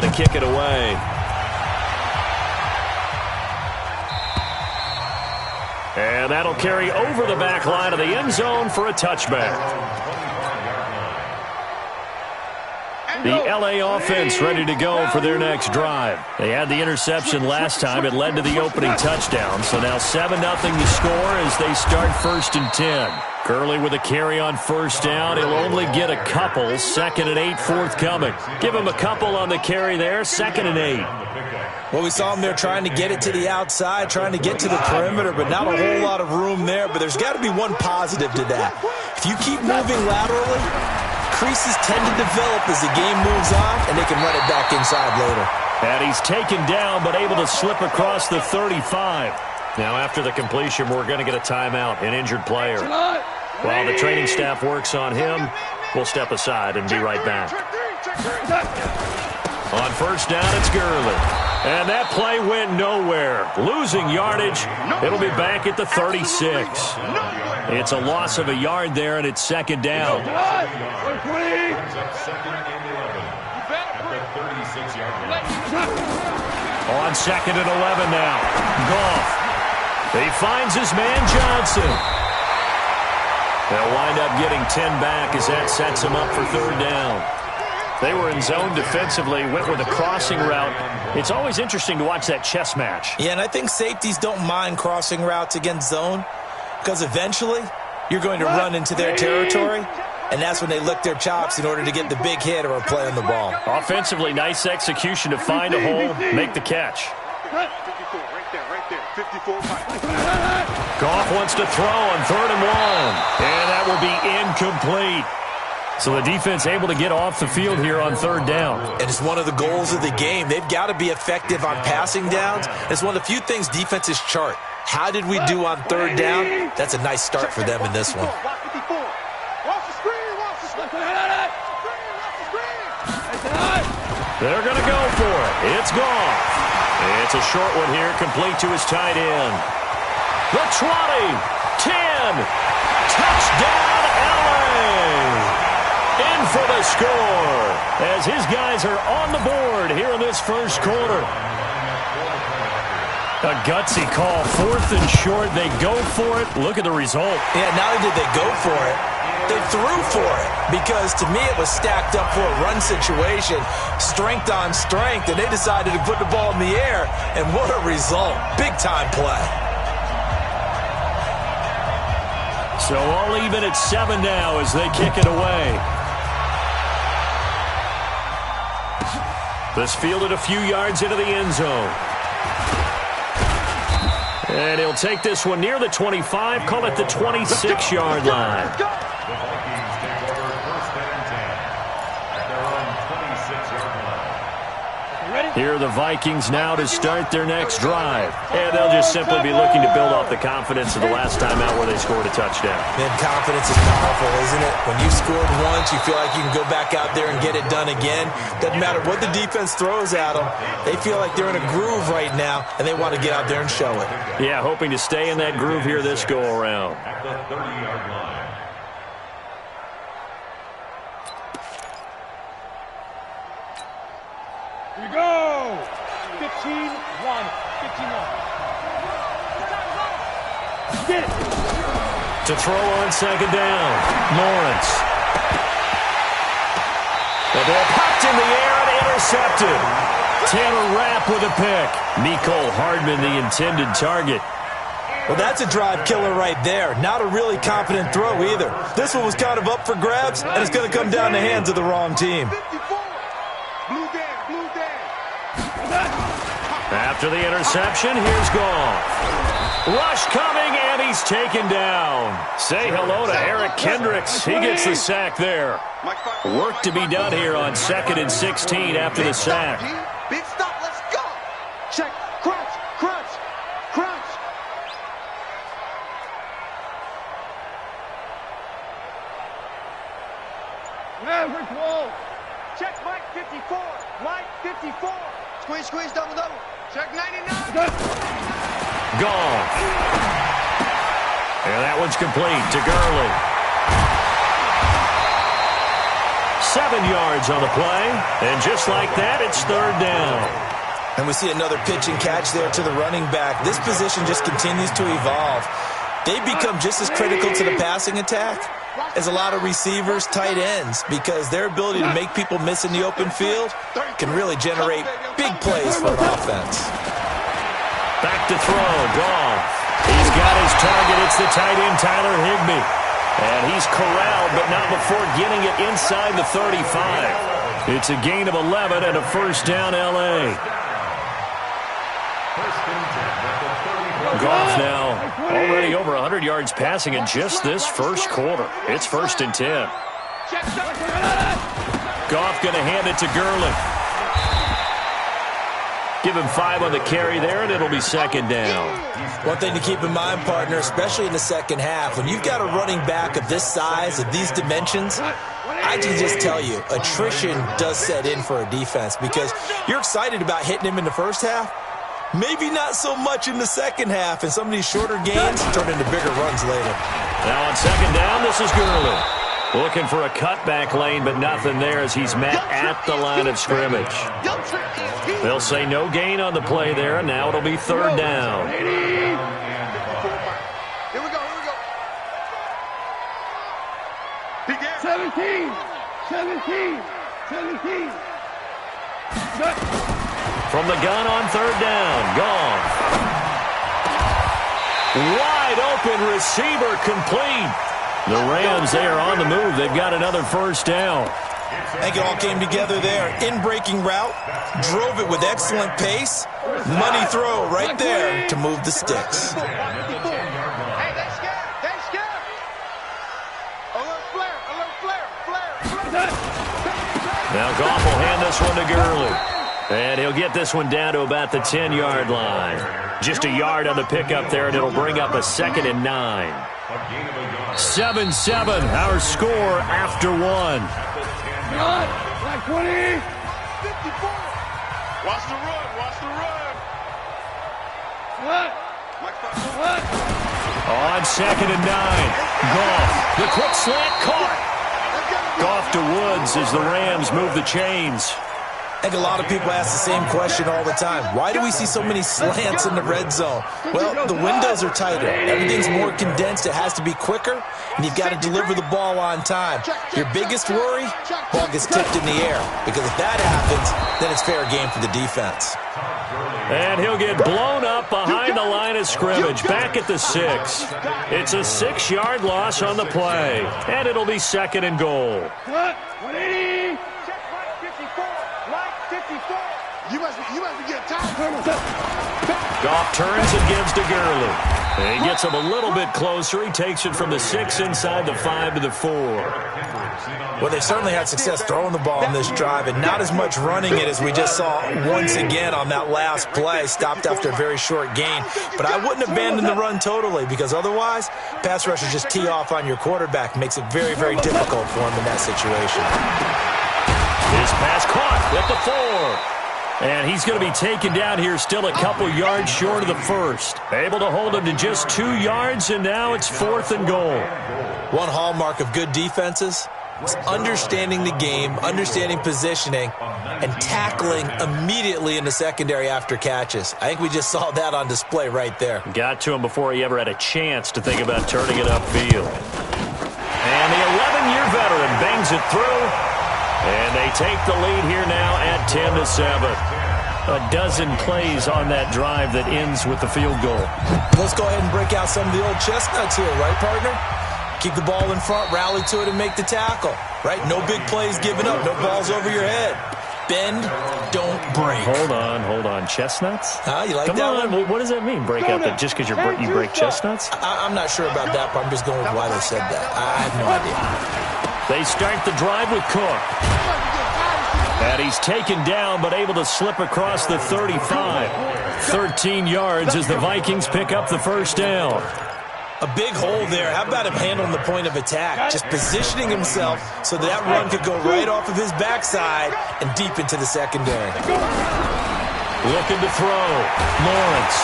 now to kick it away. And that'll carry over the back line of the end zone for a touchback. The L.A. offense ready to go for their next drive. They had the interception last time. It led to the opening touchdown. So now 7-0 to score as they start 1st and 10. Gurley with a carry on 1st down. He'll only get a couple. 2nd and 8 forthcoming. Give him a couple on the carry there. 2nd and 8. Well, we saw him there trying to get it to the outside, trying to get to the perimeter, but not a whole lot of room there. But there's got to be one positive to that. If you keep moving laterally, creases tend to develop as the game moves on, and they can run it back inside later. And he's taken down, but able to slip across the 35. Now, after the completion, we're going to get a timeout, an injured player. While the training staff works on him, we'll step aside and be right back. On 1st down, it's Gurley. And that play went nowhere. Losing yardage. It'll be back at the 36. It's a loss of a yard there, and it's 2nd down. On 2nd and 11 now. Goff. He finds his man Johnson. They'll wind up getting 10 back as that sets him up for 3rd down. They were in zone defensively, went with a crossing route. It's always interesting to watch that chess match. Yeah, and I think safeties don't mind crossing routes against zone because eventually you're going to run into their territory, and that's when they lick their chops in order to get the big hit or a play on the ball. Offensively, nice execution to find a hole, make the catch. 54, right there, 54. Goff wants to throw on 3rd and 1, and that will be incomplete. So the defense able to get off the field here on 3rd down. And it's one of the goals of the game. They've got to be effective on passing downs. It's one of the few things defenses chart. How did we do on 3rd down? That's a nice start for them in this one. They're going to go for it. It's Goff. It's a short one here, complete to his tight end. The 20, 10, touchdown LA. In for the score as his guys are on the board here in this 1st quarter. A gutsy call, 4th and short. They go for it. Look at the result. Yeah, not only did they go for it, they threw for it because to me it was stacked up for a run situation, strength on strength, and they decided to put the ball in the air, and what a result. Big-time play. So all even at 7 now as they kick it away. This fielded a few yards into the end zone. And he'll take this one near the 25, call it the 26-yard line. Here are the Vikings now to start their next drive. And they'll just simply be looking to build off the confidence of the last time out where they scored a touchdown. Man, confidence is powerful, isn't it? When you scored once, you feel like you can go back out there and get it done again. Doesn't matter what the defense throws at them. They feel like they're in a groove right now, and they want to get out there and show it. Yeah, hoping to stay in that groove here this go-around. At the 30-yard line. Here we go! 15-1. 15-1. Get it! To throw on 2nd down, Lawrence. The ball popped in the air and intercepted. Taylor Rapp with a pick. Mecole Hardman, the intended target. Well, that's a drive killer right there. Not a really confident throw either. This one was kind of up for grabs, and it's going to come down the hands of the wrong team. After the interception, here's Goff. Rush coming, and he's taken down. Say hello to Eric Kendricks. He gets the sack there. Work to be done here on 2nd and 16 after the sack. Big stop, let's go. Check, crunch, crunch, crunch. Average wall. Check Mike 54. Mike 54. Squeeze, squeeze, double, double. Check 99. Goff. And that one's complete to Gurley. 7 yards on the play. And just like that, it's third down. And we see another pitch and catch there to the running back. This position just continues to evolve. They become just as critical to the passing attack as a lot of receivers, tight ends, because their ability to make people miss in the open field can really generate big plays for an offense. Back to throw, Goff. He's got his target. It's the tight end, Tyler Higbee. And he's corralled, but not before getting it inside the 35. It's a gain of 11 and a first down, L.A. Goff now already over 100 yards passing in just this first quarter. It's 1st and 10. Goff going to hand it to Gurley. Give him 5 on the carry there, and it'll be 2nd down. One thing to keep in mind, partner, especially in the second half, when you've got a running back of this size, of these dimensions, I can just tell you, attrition does set in for a defense because you're excited about hitting him in the first half. Maybe not so much in the second half, and some of these shorter gains turn into bigger runs later. Now on 2nd down, this is Gurley. Looking for a cutback lane, but nothing there as he's met at the line of scrimmage. They'll say no gain on the play there, and now it'll be 3rd down. Here we go. 17. From the gun on 3rd down, Goff. Wide open receiver complete. The Rams, they are on the move. They've got another first down. I think it all came together there. In-breaking route, drove it with excellent pace. Money throw right there to move the sticks. Hey, they scared. A little flare. Now Goff will hand this one to Gurley. And he'll get this one down to about the 10-yard line. Just a yard on the pickup there, and it'll bring up a 2nd and 9. 7-7, our score after 1. Like 20. 54. Watch the run. What? On 2nd and 9. Goff, the quick slant caught. Goff to Woods as the Rams move the chains. I think a lot of people ask the same question all the time. Why do we see so many slants in the red zone? Well, the windows are tighter. Everything's more condensed. It has to be quicker, and you've got to deliver the ball on time. Your biggest worry, ball gets tipped in the air, because if that happens, then it's fair game for the defense. And he'll get blown up behind the line of scrimmage, back at the 6. It's a 6-yard loss on the play, and it'll be 2nd and goal. 180. Check Mike 54. Mike 54. You must be getting tired. Goff turns and gives to Gurley. And he gets him a little bit closer. He takes it from the 6 inside the 5 to the 4. Well, they certainly had success throwing the ball in this drive, and not as much running it as we just saw once again on that last play. Stopped after a very short gain. But I wouldn't abandon the run totally, because otherwise, pass rushers just tee off on your quarterback. Makes it very, very difficult for him in that situation. His pass caught at the 4. And he's going to be taken down here still a couple yards short of the first. Able to hold him to just 2 yards, and now it's 4th and goal. One hallmark of good defenses is understanding the game, understanding positioning, and tackling immediately in the secondary after catches. I think we just saw that on display right there. Got to him before he ever had a chance to think about turning it upfield. And the 11-year veteran bangs it through. And they take the lead here now at 10-7. A dozen plays on that drive that ends with the field goal. Let's go ahead and break out some of the old chestnuts here, right, partner? Keep the ball in front, rally to it, and make the tackle, right? No big plays given up, no balls over your head. Bend, don't break. Hold on. Chestnuts? You like Come that on. one? What does that mean, break out that just because you break chestnuts? I'm not sure about that, but I'm just going with why they said that. I have no idea. They start the drive with Cook. And he's taken down, but able to slip across the 35. 13 yards as the Vikings pick up the first down. A big hole there. How about him handling the point of attack? Just positioning himself so that run could go right off of his backside and deep into the secondary. Looking to throw. Lawrence.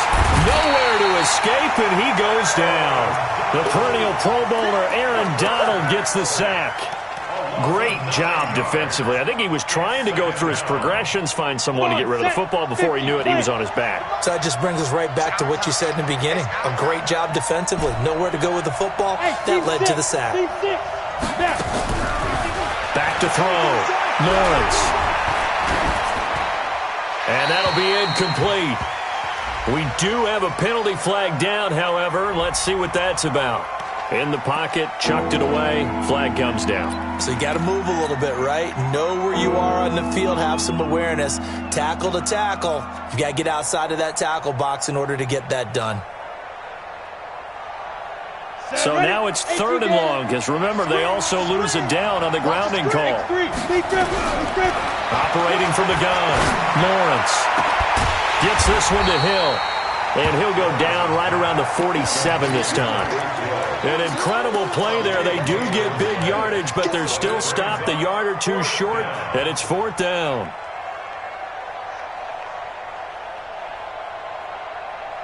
Nowhere to escape, and he goes down. The perennial Pro Bowler Aaron Donald gets the sack. Great job defensively. I think he was trying to go through his progressions, find someone to get rid of the football. Before he knew it, he was on his back. So that just brings us right back to what you said in the beginning. A great job defensively. Nowhere to go with the football. That led to the sack. Back to throw. Lawrence. And that'll be incomplete. We do have a penalty flag down, however. Let's see what that's about. In the pocket, chucked it away, flag comes down. So you got to move a little bit, right? Know where you are on the field, have some awareness. Tackle to tackle. You got to get outside of that tackle box in order to get that done. So now it's 3rd and long, because remember, they also lose a down on the grounding call. Operating from the gun, Lawrence gets this one to Hill. And he'll go down right around the 47 this time. An incredible play there. They do get big yardage, but they're still stopped a yard or two short, and it's 4th down.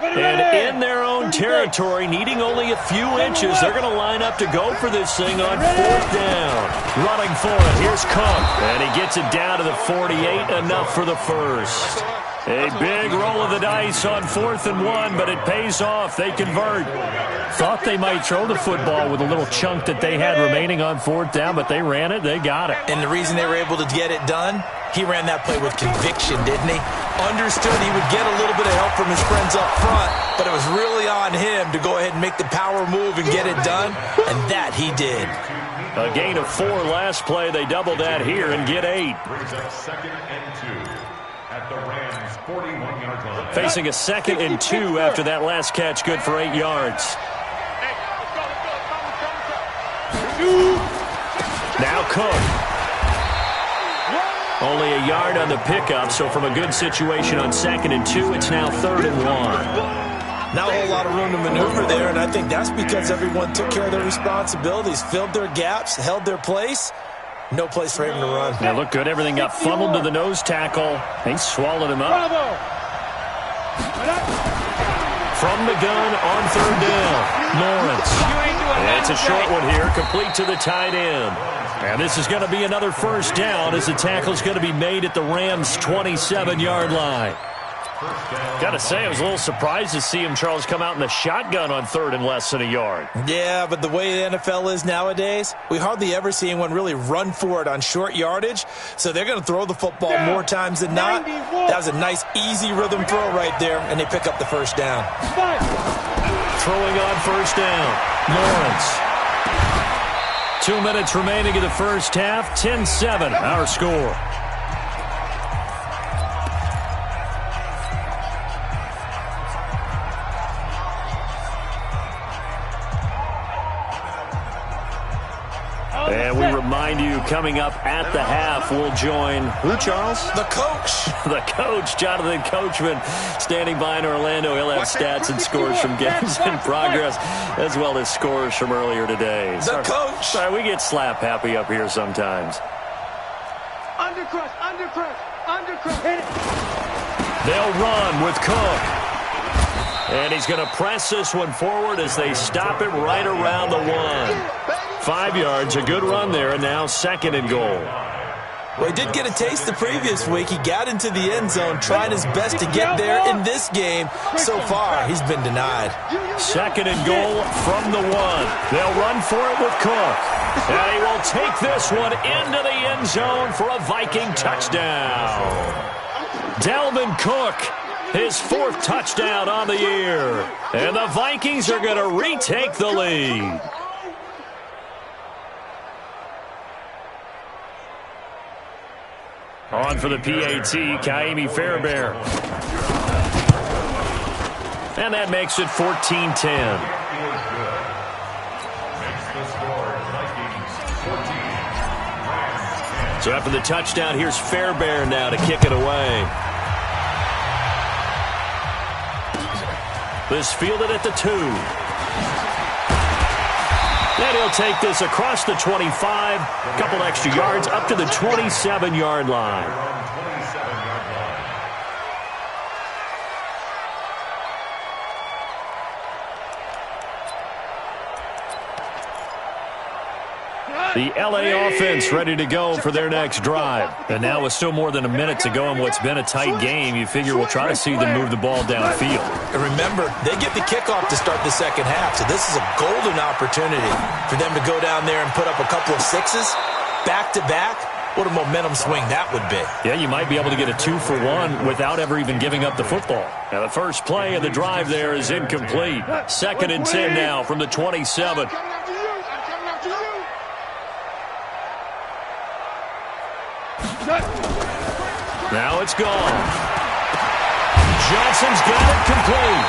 And in their own territory, needing only a few inches, they're going to line up to go for this thing on 4th down. Running for it, here's Cook, and he gets it down to the 48, enough for the first. A big roll of the dice on 4th and 1, but it pays off. They convert. Thought they might throw the football with a little chunk that they had remaining on 4th down, but they ran it. They got it. And the reason they were able to get it done, he ran that play with conviction, didn't he? Understood he would get a little bit of help from his friends up front, but it was really on him to go ahead and make the power move and get it done, and that he did. A gain of 4 last play. They double that here and get 8. Brings up 2nd and 2 at the Rams' 41-yard line. Facing a 2nd and 2 after that last catch, good for 8 yards. Now Cook. Only a yard on the pickup, so from a good situation on 2nd and 2, it's now 3rd and 1. Not a whole lot of room to maneuver there, and I think that's because everyone took care of their responsibilities, filled their gaps, held their place. No place for him to run. They look good. Everything got funneled to the nose tackle. They swallowed him up. From the gun on 3rd down, Lawrence. It's a short one here, complete to the tight end. And this is going to be another 1st down as the tackle's going to be made at the Rams' 27-yard line. Got to say, I was a little surprised to see him, Charles, come out in the shotgun on 3rd and less than a yard. Yeah, but the way the NFL is nowadays, we hardly ever see anyone really run for it on short yardage, so they're going to throw the football more times than not. That was a nice, easy rhythm throw right there, and they pick up the 1st down. Throwing on 1st down, Lawrence. 2 minutes remaining in the first half, 10-7, our score. And we remind you, coming up at the half, we'll join who, Charles? The coach. The coach, Jonathan Coachman, standing by in Orlando. He'll have stats and scores from games in progress, as well as scores from earlier today. The coach. Sorry, we get slap happy up here sometimes. Undercrush, undercrush, undercrush. Hit it. They'll run with Cook. And he's going to press this one forward as they stop it right around the 1. 5 yards, a good run there, and now 2nd and goal. Well, he did get a taste the previous week. He got into the end zone, trying his best to get there in this game. So far, he's been denied. 2nd and goal from the 1. They'll run for it with Cook. And he will take this one into the end zone for a Viking touchdown. Dalvin Cook, his 4th touchdown on the year. And the Vikings are going to retake the lead. On for the PAT, Kaimi Fairbairn. And that makes it 14-10. So after the touchdown, here's Fairbairn now to kick it away. This fielded at the 2. And he'll take this across the 25, a couple extra yards, up to the 27-yard line. The LA offense ready to go for their next drive. And now with still more than a minute to go in what's been a tight game, you figure we'll try to see them move the ball downfield. And remember, they get the kickoff to start the second half, so this is a golden opportunity for them to go down there and put up a couple of sixes back-to-back. What a momentum swing that would be. Yeah, you might be able to get a 2-for-1 without ever even giving up the football. Now, the first play of the drive there is incomplete. 2nd and 10 now from the 27. Now it's gone. Johnson's got it complete.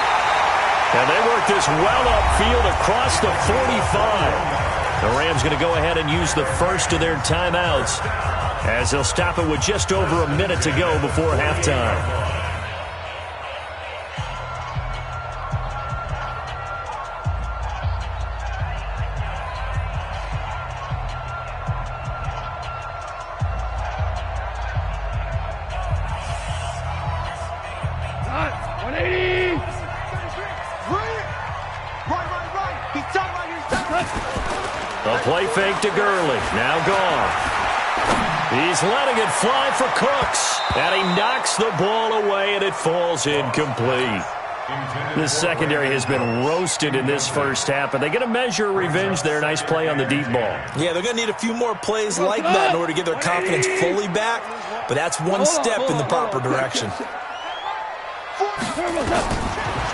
And they work this well upfield across the 45. The Rams going to go ahead and use the first of their timeouts as they'll stop it with just over a minute to go before halftime. A play fake to Gurley. Now gone. He's letting it fly for Cooks. And he knocks the ball away, and it falls incomplete. This secondary has been roasted in this first half, but they get a measure of revenge there. Nice play on the deep ball. Yeah, they're going to need a few more plays like that in order to get their confidence fully back, but that's one step in the proper direction.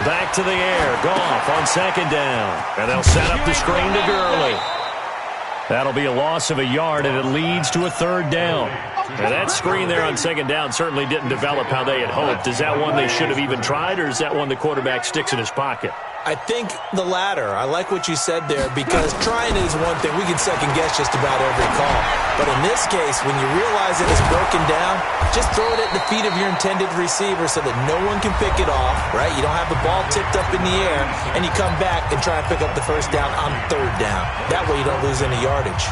Back to the air. Goff on 2nd down. And they'll set up the screen to Gurley. That'll be a loss of a yard, and it leads to a 3rd down. And that screen there on 2nd down certainly didn't develop how they had hoped. Is that one they should have even tried, or is that one the quarterback sticks in his pocket? I think the latter. I like what you said there, because trying it is one thing. We can second-guess just about every call. But in this case, when you realize it is broken down, just throw it at the feet of your intended receiver so that no one can pick it off, right? You don't have the ball tipped up in the air, and you come back and try and pick up the 1st down on 3rd down. That way you don't lose any yardage.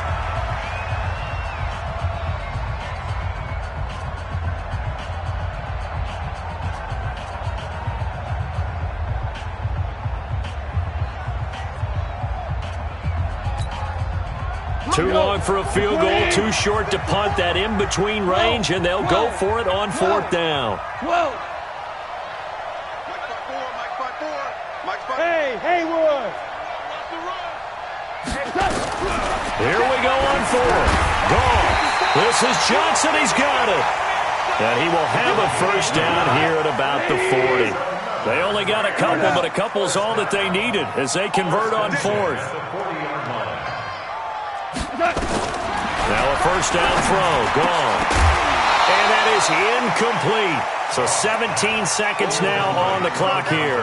Too long for a field goal, too short to punt. That in-between range, and they'll go for it on 4th down. Hey, Haywood! Here we go on 4th. Gone. This is Johnson. He's got it. And he will have a 1st down here at about the 40. They only got a couple, but a couple's all that they needed as they convert on 4th. Now a 1st down throw, gone. And that is incomplete. So 17 seconds now on the clock here.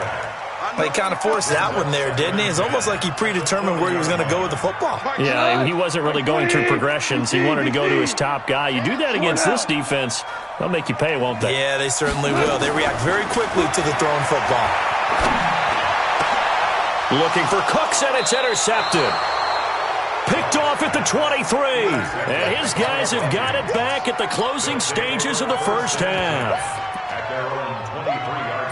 He kind of forced that one there, didn't he? It's almost like he predetermined where he was going to go with the football. Yeah, he wasn't really going through progressions. He wanted to go to his top guy. You do that against this defense, they'll make you pay, won't they? Yeah, they certainly will. They react very quickly to the thrown football. Looking for Cooks, and it's intercepted. Picked off at the 23. And his guys have got it back at the closing stages of the first half. At their own 23-yard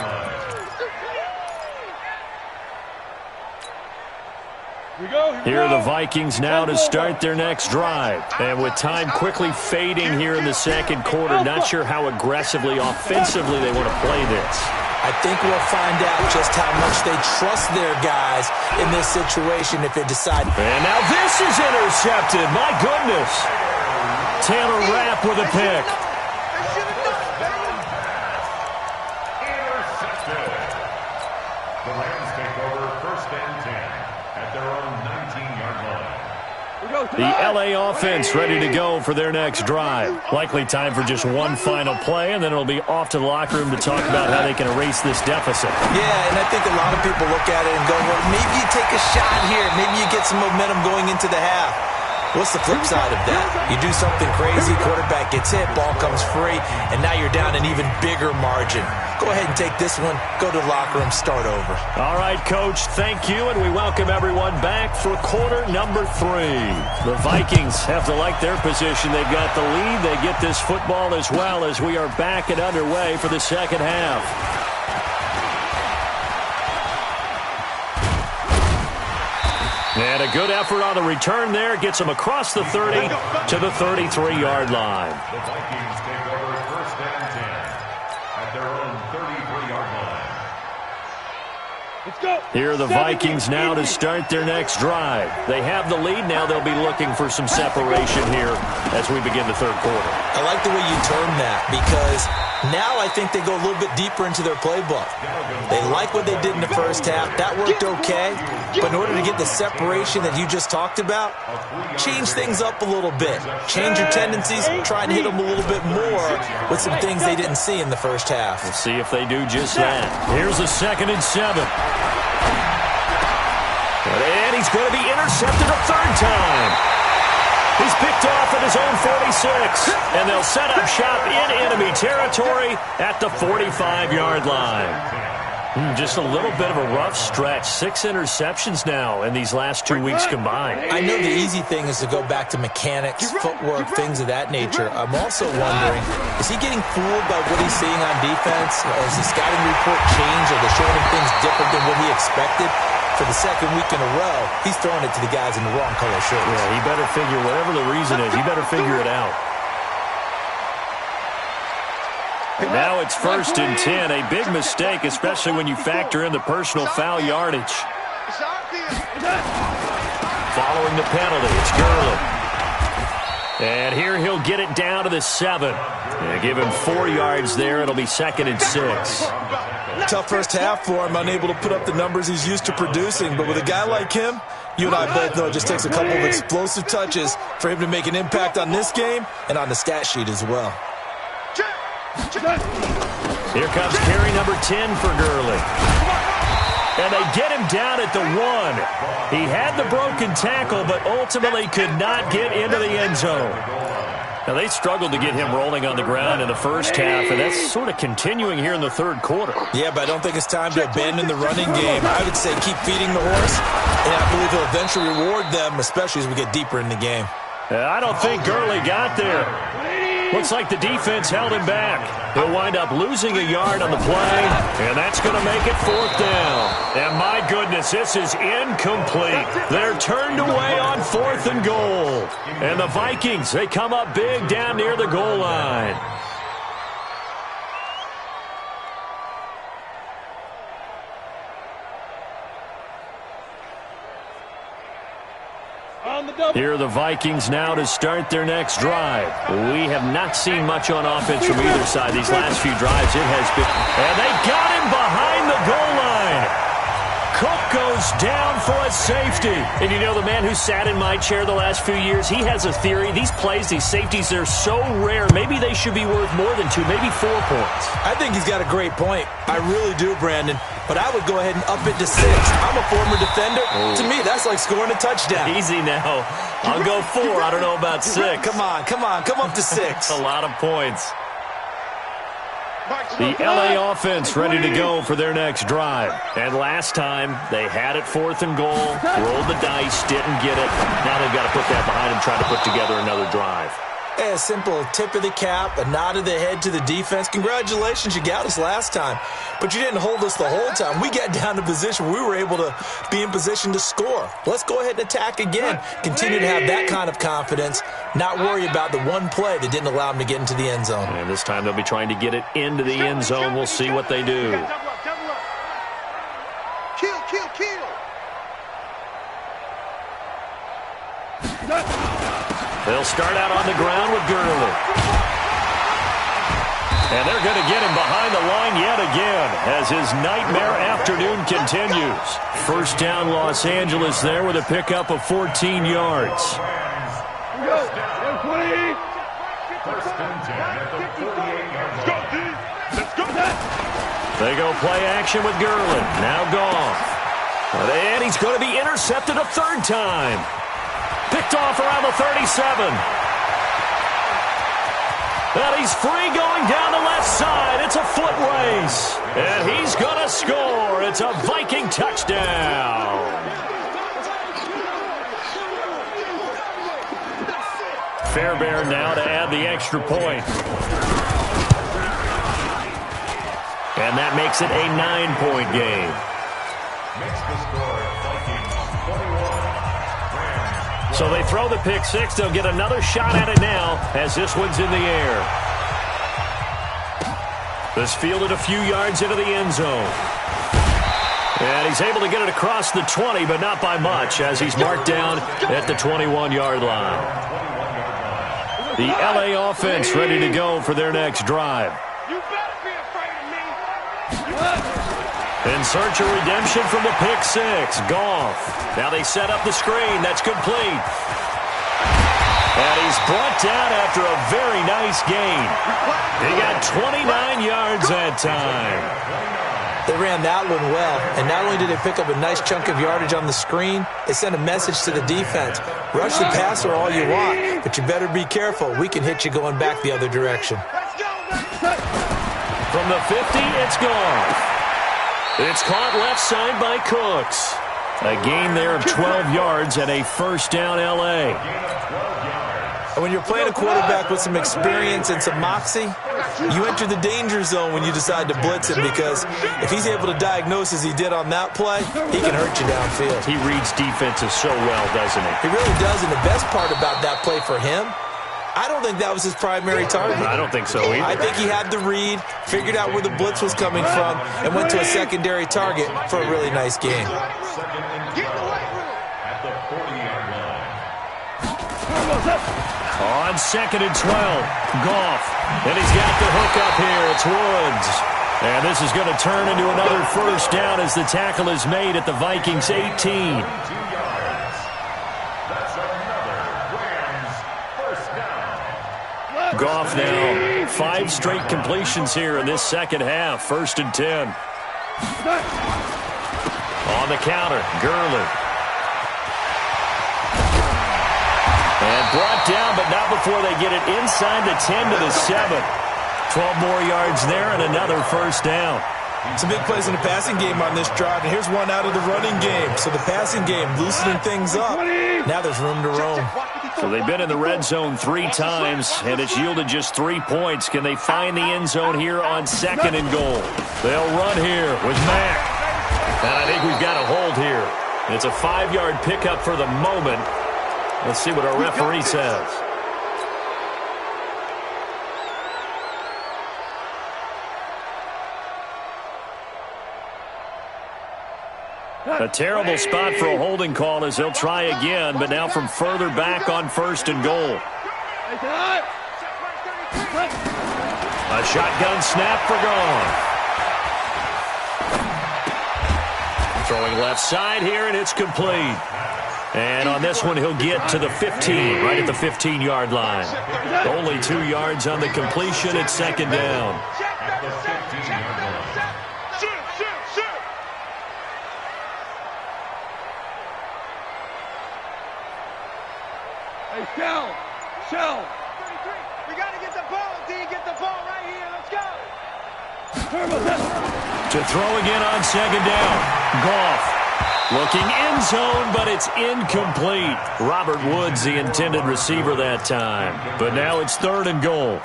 line. Here are the Vikings now to start their next drive. And with time quickly fading here in the 2nd quarter, not sure how aggressively, offensively they want to play this. I think we'll find out just how much they trust their guys in this situation if they decide. And now this is intercepted. My goodness. Taylor Rapp with a pick. Intercepted. The Rams take over 1st and 10 at their own 19-yard line. The LA offense ready to go for their next drive. Likely time for just one final play, and then it'll be off to the locker room to talk about how they can erase this deficit. Yeah, and I think a lot of people look at it and go, well, maybe you take a shot here. Maybe you get some momentum going into the half. What's the flip side of that? You do something crazy, quarterback gets hit, ball comes free, and now you're down an even bigger margin. Go ahead and take this one, go to the locker room, start over. All right, Coach, thank you, and we welcome everyone back for quarter number 3. The Vikings have to like their position. They've got the lead. They get this football as well as we are back and underway for the second half. And a good effort on the return there. Gets him across the 30 to the 33-yard line. The Vikings take over first and 10 at their own 33-yard line. Let's go. Here are the Vikings now to start their next drive. They have the lead. Now they'll be looking for some separation here as we begin the third quarter. I like the way you term that because now I think they go a little bit deeper into their playbook. They like what they did in the first half. That worked okay. But in order to get the separation that you just talked about, change things up a little bit. Change your tendencies. Try and hit them a little bit more with some things they didn't see in the first half. We'll see if they do just that. Here's a 2nd and 7. And he's going to be intercepted a third time. He's picked off at his own 46. And they'll set up shop in enemy territory at the 45-yard line. Just a little bit of a rough stretch. 6 interceptions now in these last 2 weeks combined. I know the easy thing is to go back to mechanics, footwork, things of that nature. I'm also wondering, is he getting fooled by what he's seeing on defense? Has the scouting report changed? Are they showing him things different than what he expected? For the second week in a row, he's throwing it to the guys in the wrong color shirts. Yeah, he better figure, whatever the reason is, he better figure it out. And now it's 1st and 10. A big mistake, especially when you factor in the personal foul yardage. Following the penalty, it's Gurley. And here he'll get it down to the 7. Give him 4 yards there. It'll be 2nd and 6. Tough first half for him, unable to put up the numbers he's used to producing. But with a guy like him, you and I both know it just takes a couple of explosive touches for him to make an impact on this game and on the stat sheet as well. Here comes carry number 10 for Gurley. And they get him down at the 1. He had the broken tackle, but ultimately could not get into the end zone. Now, they struggled to get him rolling on the ground in the first half, and that's sort of continuing here in the third quarter. Yeah, but I don't think it's time to abandon the running game. I would say keep feeding the horse, and I believe he'll eventually reward them, especially as we get deeper in the game. I don't think Gurley got there. Looks like the defense held him back. He'll wind up losing a yard on the play, and that's going to make it 4th down. And my goodness, this is incomplete. They're turned away on 4th and goal. And the Vikings, they come up big down near the goal line. Here are the Vikings now to start their next drive. We have not seen much on offense from either side. These last few drives, it has been. And they got him behind the goal line. Cook goes down for a safety. And you know, the man who sat in my chair the last few years, he has a theory. These plays, these safeties, they're so rare. Maybe they should be worth more than 2, maybe 4 points. I think he's got a great point. I really do, Brandon. But I would go ahead and up it to 6. I'm a former defender. Oh. To me, that's like scoring a touchdown. Easy now. I'll go 4. I don't know about 6. Come on. Come up to 6. A lot of points. The LA offense ready to go for their next drive. And last time, they had it 4th and goal, rolled the dice, didn't get it. Now they've got to put that behind them, try to put together another drive. A simple tip of the cap, a nod of the head to the defense. Congratulations, you got us last time. But you didn't hold us the whole time. We got down to position where we were able to be in position to score. Let's go ahead and attack again. Continue to have that kind of confidence. Not worry about the one play that didn't allow them to get into the end zone. And this time they'll be trying to get it into the end zone. We'll see what they do. Kill. They'll start out on the ground with Gurley. And they're going to get him behind the line yet again as his nightmare afternoon continues. First down, Los Angeles there with a pickup of 14 yards. First and 10 at the 48-yard line. Let's go. They go play action with Gurley. Now Goff. And he's going to be intercepted a third time. Picked off around the 37. And he's free going down the left side. It's a foot race. And he's going to score. It's a Viking touchdown. Fairbairn now to add the extra point. And that makes it a 9-point game. Makes the score Vikings 21, So they throw the pick six. They'll get another shot at it now as this one's in the air. This fielded a few yards into the end zone. And he's able to get it across the 20, but not by much, as he's marked down at the 21-yard line. The LA offense ready to go for their next drive. You better be afraid of me. In search of redemption from the pick six. Goff. Now they set up the screen. That's complete. And he's brought down after a very nice gain. He got 29 yards that time. They ran that one well, and not only did they pick up a nice chunk of yardage on the screen, they sent a message to the defense. Rush the passer all you want, but you better be careful. We can hit you going back the other direction. From the 50, it's gone. It's caught left side by Cooks. A gain there of 12 yards and a first down L.A. And when you're playing a quarterback with some experience and some moxie, you enter the danger zone when you decide to blitz him, because if he's able to diagnose as he did on that play, he can hurt you downfield. He reads defenses so well, doesn't he? He really does, and the best part about that play for him, I don't think that was his primary target. I don't think so either. I think he had the read, figured out where the blitz was coming from, and went to a secondary target for a really nice game. On 2nd and 12, Goff. And he's got the hook up here. It's Woods. And this is going to turn into another first down as the tackle is made at the Vikings 18. Goff now 5 straight completions here in this second half. 1st and 10. On the counter, Gurley. And brought down, but not before they get it inside the 10 to the 7. 12 more yards there and another first down. Some big plays in the passing game on this drive, and here's one out of the running game. So the passing game loosening things up. Now there's room to roam. So they've been in the red zone 3 times, and it's yielded just 3 points. Can they find the end zone here on 2nd and goal? They'll run here with Mack. And I think we've got a hold here. It's a 5-yard pickup for the moment. Let's see what our referee says. A terrible spot for a holding call as they'll try again, but now from further back on 1st and goal. A shotgun snap for Goff. Throwing left side here, and it's complete. And on this one, he'll get to the 15, right at the 15-yard line. Only 2 yards on the completion. It's 2nd down. Hey, Shell. We got to get the ball, D. Get the ball right here. Let's go. To throw again on 2nd down. Goff. Looking end zone, but it's incomplete. Robert Woods, the intended receiver that time. But now it's 3rd and goal.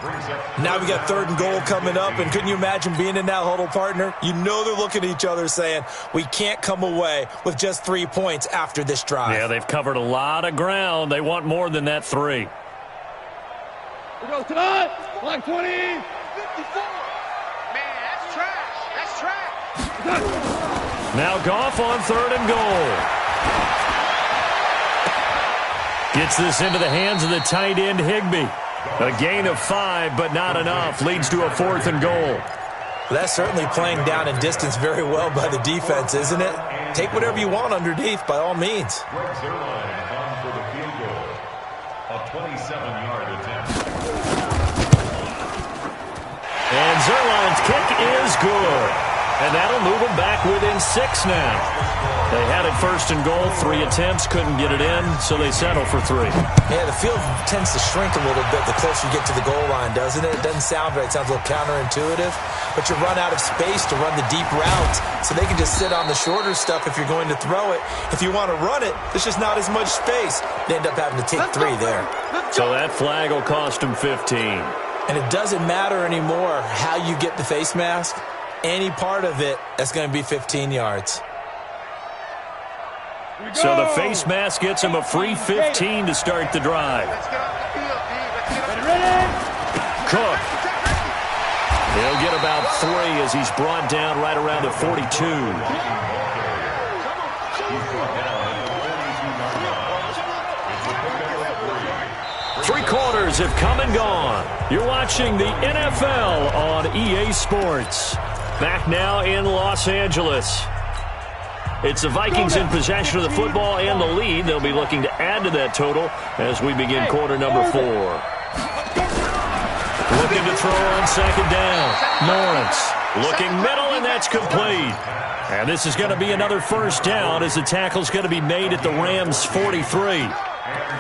Now we got 3rd and goal coming up, and couldn't you imagine being in that huddle, partner? You know they're looking at each other saying, we can't come away with just 3 points after this drive. Yeah, they've covered a lot of ground. They want more than that 3. We go tonight. Like 20. 54. Man, that's trash. That's trash. Now Goff on 3rd and goal. Gets this into the hands of the tight end, Higbee. A gain of 5, but not enough. Leads to a 4th and goal. Well, that's certainly playing down in distance very well by the defense, isn't it? Take whatever you want underneath, by all means. Greg Zerline on for the field goal. A 27-yard attempt. And Zerline's kick is good. And that'll move them back within 6 now. They had it 1st and goal, 3 attempts, couldn't get it in, so they settle for 3. Yeah, the field tends to shrink a little bit the closer you get to the goal line, doesn't it? It doesn't sound right. It sounds a little counterintuitive. But you run out of space to run the deep routes, so they can just sit on the shorter stuff if you're going to throw it. If you want to run it, there's just not as much space. They end up having to take 3 there. So that flag will cost them 15. And it doesn't matter anymore how you get the face mask. Any part of it, that's going to be 15 yards. So the face mask gets him a free 15 to start the drive. Cook. He'll get about 3 as he's brought down right around the 42. Three quarters have come and gone. You're watching the NFL on EA Sports. Back now in Los Angeles. It's the Vikings in possession of the football and the lead. They'll be looking to add to that total as we begin quarter number 4. Looking to throw on second down. Lawrence looking middle, and that's complete. And this is going to be another first down as the tackle's going to be made at the Rams' 43.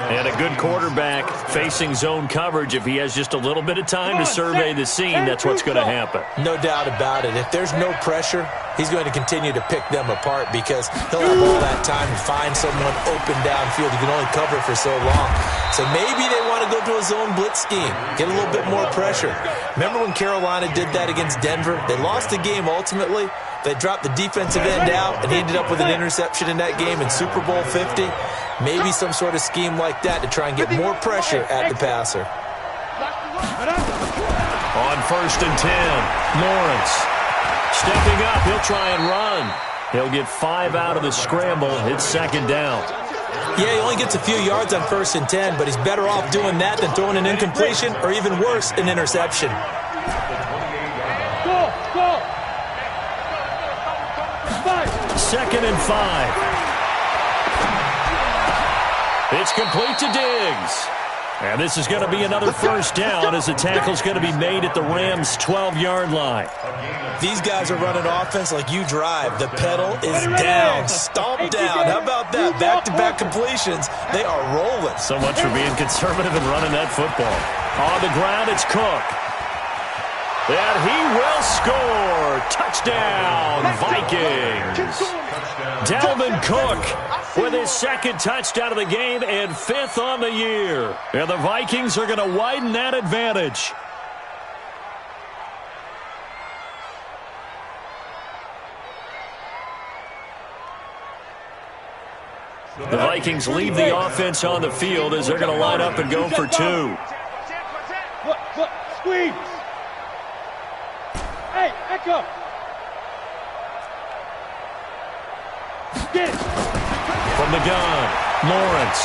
And a good quarterback facing zone coverage. If he has just a little bit of time to survey the scene, that's what's going to happen. No doubt about it. If there's no pressure, he's going to continue to pick them apart because he'll have all that time to find someone open downfield. He can only cover for so long. So maybe they want to go to a zone blitz scheme, get a little bit more pressure. Remember when Carolina did that against Denver? They lost the game ultimately. They dropped the defensive end out, and he ended up with an interception in that game in Super Bowl 50. Maybe some sort of scheme like that to try and get more pressure at the passer. On first and 10, Lawrence stepping up. He'll try and run. He'll get 5 out of the scramble. It's second down. Yeah, he only gets a few yards on first and 10, but he's better off doing that than throwing an incompletion or even worse, an interception. Second and 5. It's complete to Diggs. And this is going to be another first down as the tackle's going to be made at the Rams' 12-yard line. These guys are running offense like you drive. The pedal is down, stomp down. How about that? Back-to-back completions. They are rolling. So much for being conservative and running that football. On the ground, it's Cook. And he will score. Touchdown, Vikings. Dalvin Cook with his second touchdown of the game and 5th on the year. And the Vikings are going to widen that advantage. The Vikings leave the offense on the field as they're going to line up and go for 2. Look, squeeze. Hey, echo. Get it. From the gun, Lawrence.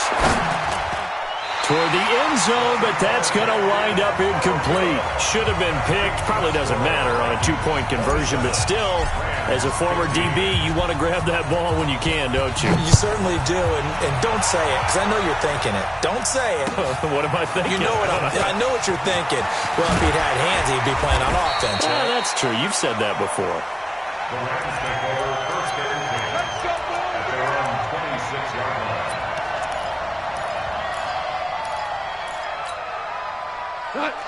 Toward the end zone, but that's going to wind up incomplete. Should have been picked. Probably doesn't matter on a 2-point conversion, but still, as a former DB, you want to grab that ball when you can, don't you? You certainly do, and don't say it, because I know you're thinking it. Don't say it. What am I thinking? You know what I know what you're thinking. Well, if he'd had hands, he'd be playing on offense, right? Yeah, that's true. You've said that before. The Rams take over first and 10 at their own 26-yard line.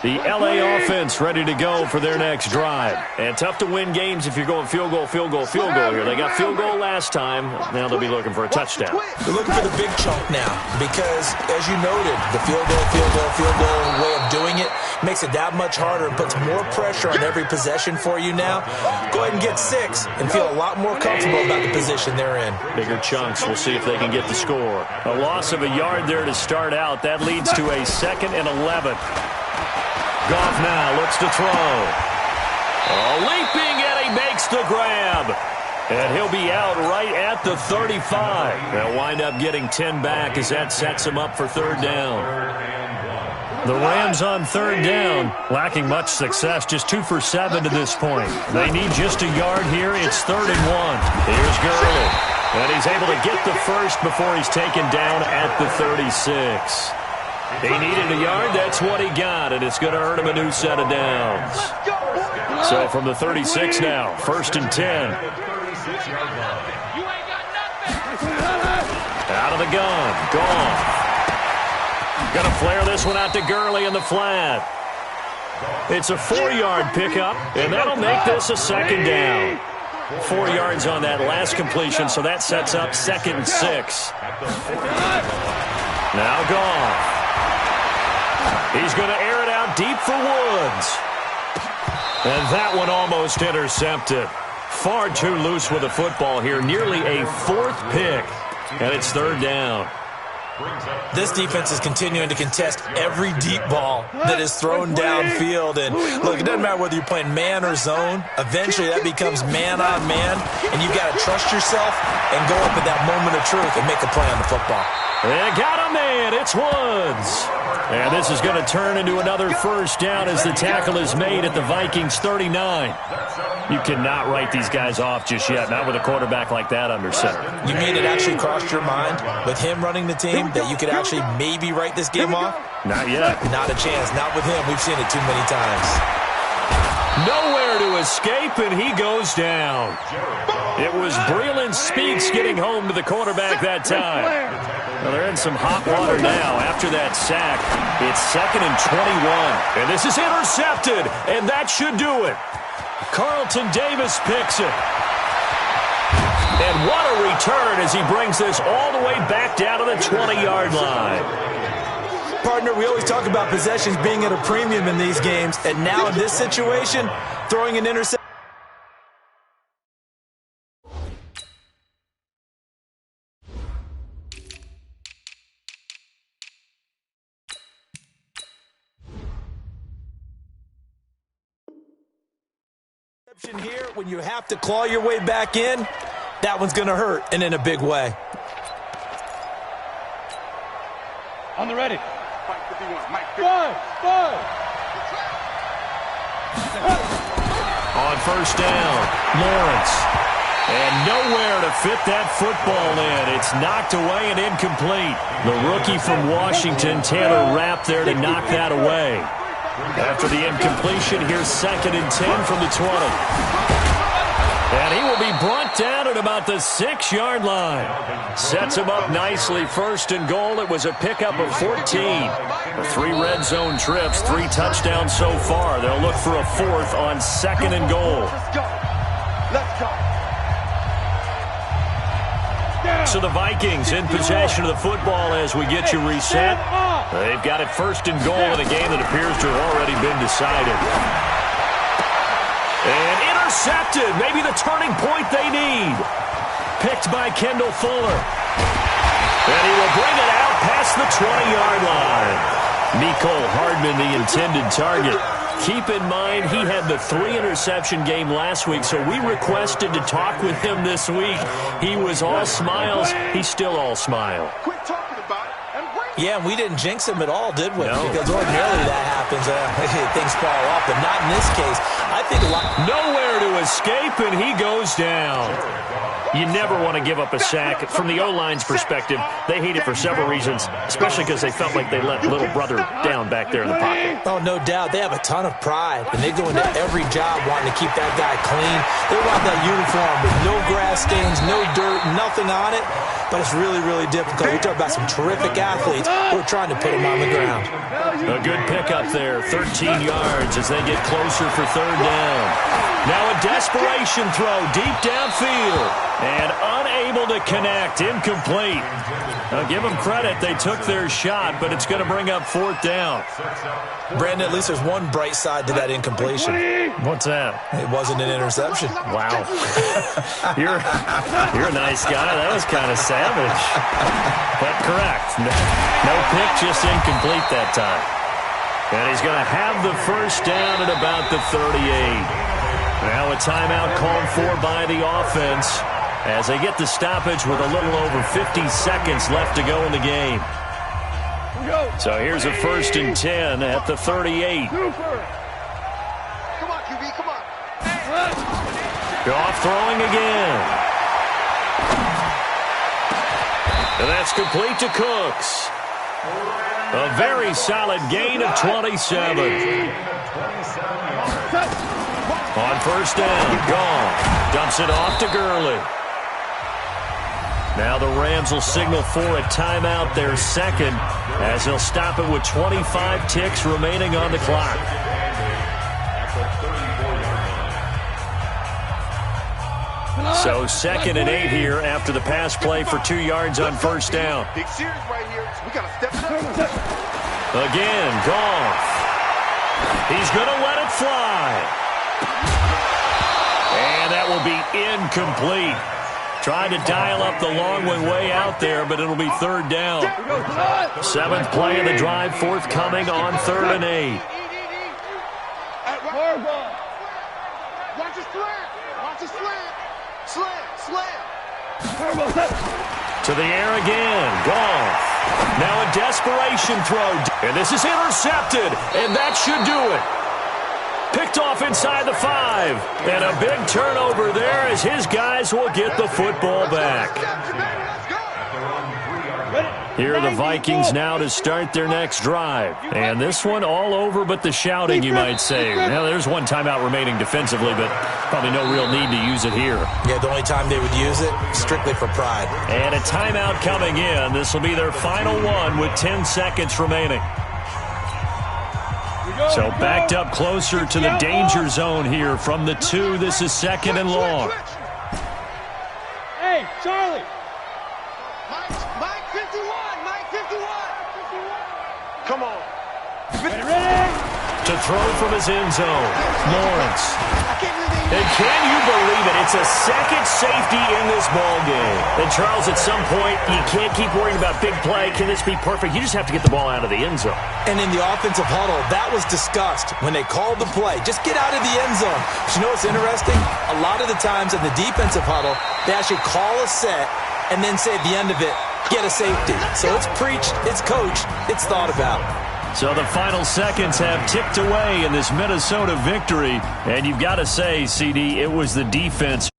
The LA offense ready to go for their next drive. And tough to win games if you're going field goal here. They got field goal last time. Now they'll be looking for a touchdown. They're looking for the big chunk now because, as you noted, the field goal way of doing it makes it that much harder and puts more pressure on every possession for you now. Go ahead and get 6 and feel a lot more comfortable about the position they're in. Bigger chunks. We'll see if they can get the score. A loss of a yard there to start out. That leads to a 2nd and 11. Goff now looks to throw. Leaping, and he makes the grab. And he'll be out right at the 35. They'll wind up getting 10 back as that sets him up for 3rd down. The Rams on 3rd down, lacking much success, just 2 for 7 to this point. They need just a yard here. It's 3rd and 1. Here's Gurley. And he's able to get the first before he's taken down at the 36. He needed a yard. That's what he got, and it's going to earn him a new set of downs. So from the 36 now, 1st and 10. Out of the gun. Gone. Going to flare this one out to Gurley in the flat. It's a 4-yard pickup, and that'll make this a 2nd down. 4 yards on that last completion, so that sets up 2nd and 6. Now Goff. He's going to air it out deep for Woods. And that one almost intercepted. Far too loose with the football here. Nearly a 4th pick. And it's third down. This defense is continuing to contest every deep ball that is thrown downfield. And look, it doesn't matter whether you're playing man or zone. Eventually, that becomes man on man, and you've got to trust yourself and go up at that moment of truth and make a play on the football. They got a man. It's Woods. And this is going to turn into another first down as the tackle is made at the Vikings 39. You cannot write these guys off just yet, not with a quarterback like that under center. You mean it actually crossed your mind with him running the team that you could actually maybe write this game off? Not yet. Not a chance. Not with him. We've seen it too many times. Nowhere to escape, and he goes down. It was Breeland Speaks getting home to the quarterback that time. Well, they're in some hot water now after that sack. It's 2nd and 21. And this is intercepted, and that should do it. Carlton Davis picks it. And what a return as he brings this all the way back down to the 20-yard line. Partner, we always talk about possessions being at a premium in these games, and now in this situation, throwing an interception. Here, when you have to claw your way back in, that one's going to hurt, and in a big way. On the ready. Mike 51. Mike 51. On first down, Lawrence. And nowhere to fit that football in. It's knocked away and incomplete. The rookie from Washington, Tanner Rapp, there to knock that away. After the incompletion, here's 2nd and 10 from the 20. And he will be brought down at about the 6-yard line. Sets him up nicely. 1st and goal. It was a pickup of 14. 3 red zone trips, 3 touchdowns so far. They'll look for a 4th on 2nd and goal. Let's go. Let's go. So the Vikings in possession of the football as we get you reset. They've got it 1st and goal in a game that appears to have already been decided. And intercepted. Maybe the turning point they need. Picked by Kendall Fuller. And he will bring it out past the 20-yard line. Mecole Hardman, the intended target. Keep in mind, he had the 3-interception game last week, so we requested to talk with him this week. He was all smiles. He's still all smile. Quit talking about it and bring it. Yeah, and we didn't jinx him at all, did we? No. Because ordinarily that happens. Things fall off, but not in this case. I think a lot. Nowhere to escape, and he goes down. You never want to give up a sack. From the O-line's perspective, they hate it for several reasons, especially because they felt like they let little brother down back there in the pocket. Oh, no doubt. They have a ton of pride, and they go into every job wanting to keep that guy clean. They want that uniform with no grass stains, no dirt, nothing on it. But it's really, really difficult. We talk about some terrific athletes who are trying to put them on the ground. A good pickup there, 13 yards as they get closer for 3rd down. Now a desperation throw deep downfield and unable to connect, incomplete. Now give them credit, they took their shot, but it's going to bring up 4th down. Brandon, at least there's one bright side to that incompletion. What's that? It wasn't an interception. Wow. You're a nice guy. That was kind of savage. But correct. No pick, just incomplete that time. And he's going to have the 1st down at about the 38. Now a timeout called for by the offense as they get the stoppage with a little over 50 seconds left to go in the game. So here's a 1st and 10 at the 38. Come on, QB, come on. Goff throwing again. And that's complete to Cooks. A very solid gain of 27. On 1st down, Goff dumps it off to Gurley. Now the Rams will signal for a timeout, their 2nd, as they'll stop it with 25 ticks remaining on the clock. So 2nd and 8 here after the pass play for 2 yards on 1st down. Big series right here. We got to step it up. Again, Goff. He's going to let it fly. And that will be incomplete. Tried to dial up the long one way out there, but it'll be third down. Seventh play of the drive forthcoming on 3rd and 8. Watch a slant. Watch a slant. Slant. To the air again. Goff. Now a desperation throw. And this is intercepted. And that should do it. Picked off inside the 5. And a big turnover there as his guys will get the football back. Here are the Vikings now to start their next drive. And this one all over but the shouting, you might say. Now, there's one timeout remaining defensively, but probably no real need to use it here. Yeah, the only time they would use it, strictly for pride. And a timeout coming in. This will be their final one with 10 seconds remaining. So backed up closer to the danger zone here from the 2. This is 2nd and long. Hey, Charlie. Mike 51. Mike 51. Come on. Ready? To throw from his end zone. Lawrence. And can you believe it? It's a second safety in this ball game. And Charles, at some point, you can't keep worrying about big play. Can this be perfect? You just have to get the ball out of the end zone. And in the offensive huddle, that was discussed when they called the play. Just get out of the end zone. But you know what's interesting? A lot of the times in the defensive huddle, they actually call a set and then say at the end of it, get a safety. So it's preached, it's coached, it's thought about. So the final seconds have ticked away in this Minnesota victory. And you've got to say, CD, it was the defense